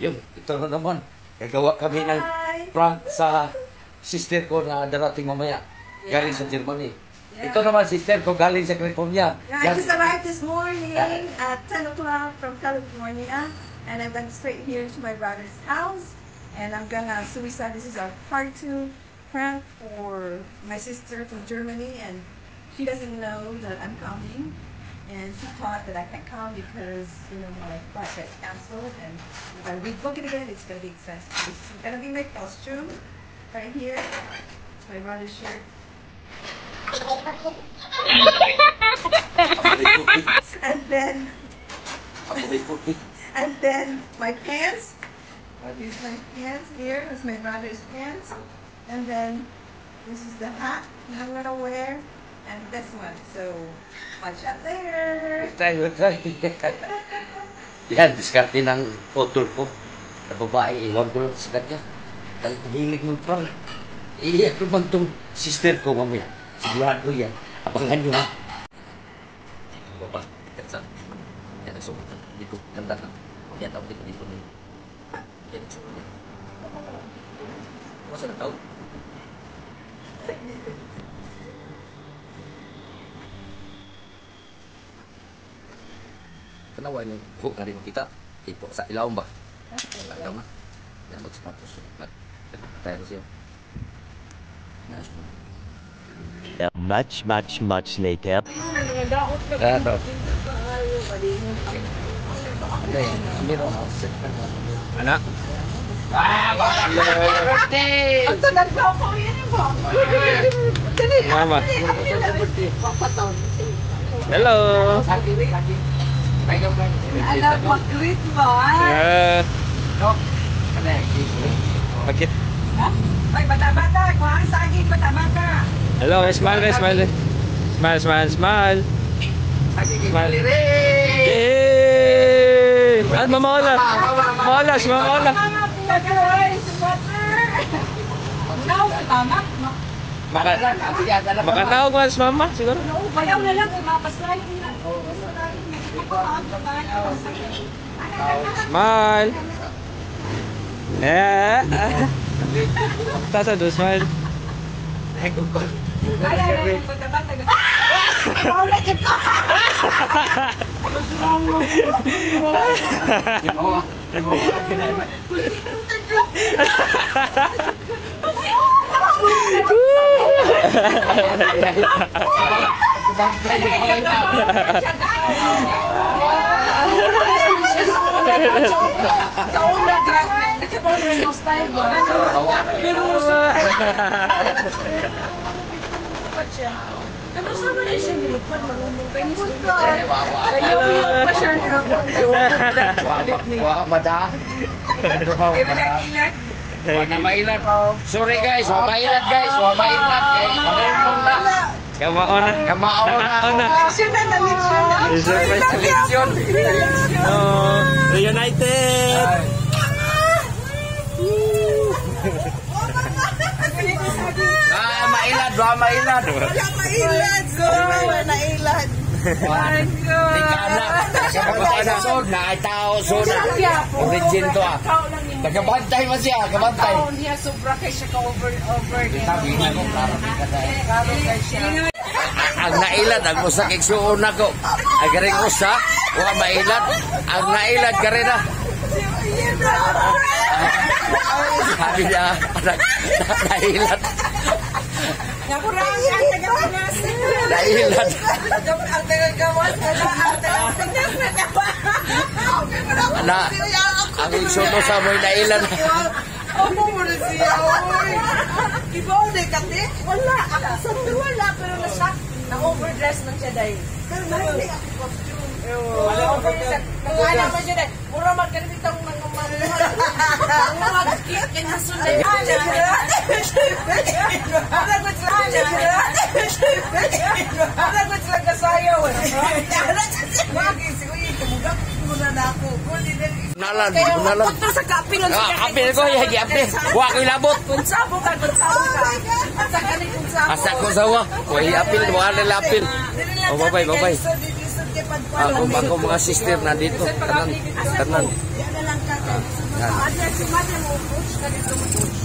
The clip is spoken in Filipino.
Yun, ito na naman. Gagawa kami ng prank sa sister ko na darating mamaya. Galing sa Germany. Ito naman sister ko galing sa California. I just arrived this morning at 10 o'clock from California. And I went straight here to my brother's house. And I'm gonna suicide. This is our part 2 prank for my sister from Germany. And she doesn't know that I'm coming. And she thought that I can't come because, my flight got canceled. And if I rebook it again, it's gonna be expensive. This is gonna be my costume right here. My brother's shirt. And then my pants. These my pants here. This is my brother's pants. And then this is the hat that I'm gonna wear. And this one. So watch out later. Yan, diskarte ng photo ko. Na babae, iwan ko lang sa kanya. Dahil hilig mo pa. Iiyak ko man itong sister ko mamaya. Sigurado yan. Abangan nyo ha. Baba, ikat sa. Yan, nagsubutan. Dito, ganda na. Yan, tawag dito dito. Yan, nagsubutan. Masa na tawag? Tanawan yung hook na rin kita. Ipo sa ilaw ba? Ilaw na. Yan, magsimatos. Tayo siya. Much later. Anak. Mama. Hello. Alam, mag-greet mo, Bakit? Ay, bata-bata. Kung ang saging, bata-bata. Hello, smile, smile. Smile, smile, smile. Smile. Yay! At mamala. Malas, mamala. Makatawag mo sa mama, siguro? Bayaw na lang, mapaslay. Smile. Yeah. Tata do smile. Sorry guys, mailat guys, mailat guys. Kamao na. Selection. Reunited. Mailat. Wala mailat. My God. Ikaw sod na tao sod. Origin to ah. Nagabantay mo siya, kabantay. Taon niya sobra kay siya ka-over. Sabi na ko klaro siya. Ang nailat ang usa kay suon nako. Ay garing usa, wa mailat. Ang nailat kare na. Sabi niya, nailat. Nakurang ang taga-Pinas. Nailat. Ang taga-gawas. Ang insuno sa mo'y nailan. Ano mo na siya, oy. Ibaw na kati? Wala. Ako sa wala. Pero na-overdress lang siya dahil. Pero hindi ako costume. Nag-anak na siya dahil. Mura magkanit ang mga mag-kit. Kinasun na yun. Ano sila kasayaw? Bakit? Siguro yung kamugak. Muna na ako. Nalan. Punta sa kapil. Kapil ko, higi apil. Huwag ko ilabot. Kunsabo ka. Asa ka ni kunsabo. Asa ko sawa. Huwag apil, huwag nila apil. O, babay. Ako mga sister na dito. Tanan. Mother, si mother mo, coach ka dito mo, coach.